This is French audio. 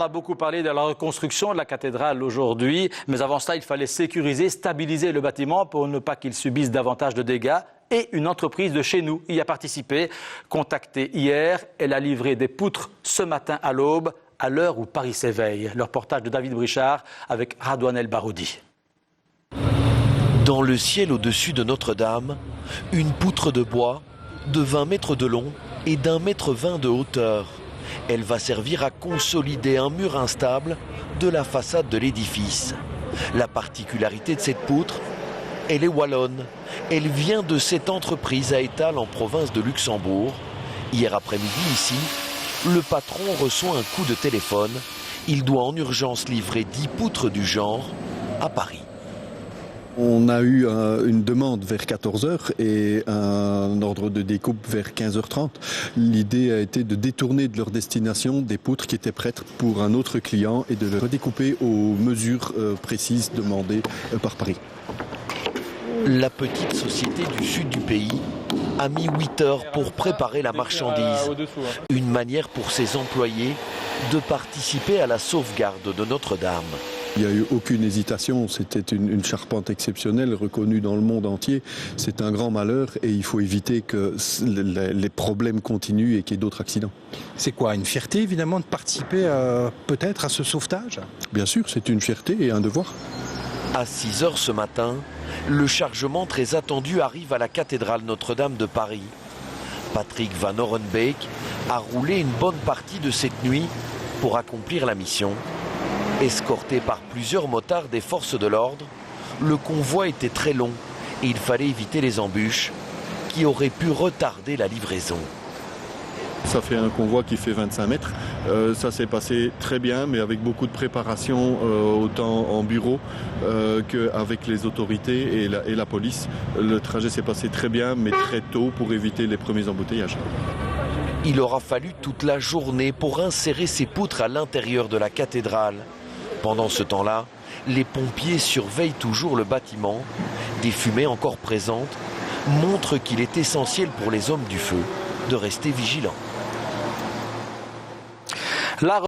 a beaucoup parlé de la reconstruction de la cathédrale aujourd'hui, mais avant cela, il fallait sécuriser, stabiliser le bâtiment pour ne pas qu'il subisse davantage de dégâts. Et une entreprise de chez nous y a participé. Contactée hier, elle a livré des poutres ce matin à l'aube, à l'heure où Paris s'éveille. Le reportage de David Brichard avec Radouane El Baroudi. Dans le ciel au-dessus de Notre-Dame, une poutre de bois de 20 mètres de long et d'1,20 m de hauteur. Elle va servir à consolider un mur instable de la façade de l'édifice. La particularité de cette poutre, elle est wallonne. Elle vient de cette entreprise à Étal en province de Luxembourg. Hier après-midi ici, le patron reçoit un coup de téléphone. Il doit en urgence livrer 10 poutres du genre à Paris. On a eu une demande vers 14h et un ordre de découpe vers 15h30. L'idée a été de détourner de leur destination des poutres qui étaient prêtes pour un autre client et de les redécouper aux mesures précises demandées par Paris. La petite société du sud du pays a mis 8 heures pour préparer la marchandise. Une manière pour ses employés de participer à la sauvegarde de Notre-Dame. Il n'y a eu aucune hésitation, c'était une charpente exceptionnelle reconnue dans le monde entier. C'est un grand malheur et il faut éviter que les problèmes continuent et qu'il y ait d'autres accidents. C'est quoi, une fierté évidemment de participer peut-être à ce sauvetage? Bien sûr, c'est une fierté et un devoir. À 6 heures ce matin, le chargement très attendu arrive à la cathédrale Notre-Dame de Paris. Patrick Van Orenbeek a roulé une bonne partie de cette nuit pour accomplir la mission. Escorté par plusieurs motards des forces de l'ordre, le convoi était très long et il fallait éviter les embûches qui auraient pu retarder la livraison. Ça fait un convoi qui fait 25 mètres. Ça s'est passé très bien, mais avec beaucoup de préparation, autant en bureau qu'avec les autorités et la police. Le trajet s'est passé très bien, mais très tôt pour éviter les premiers embouteillages. Il aura fallu toute la journée pour insérer ces poutres à l'intérieur de la cathédrale. Pendant ce temps-là, les pompiers surveillent toujours le bâtiment. Des fumées encore présentes montrent qu'il est essentiel pour les hommes du feu de rester vigilants. La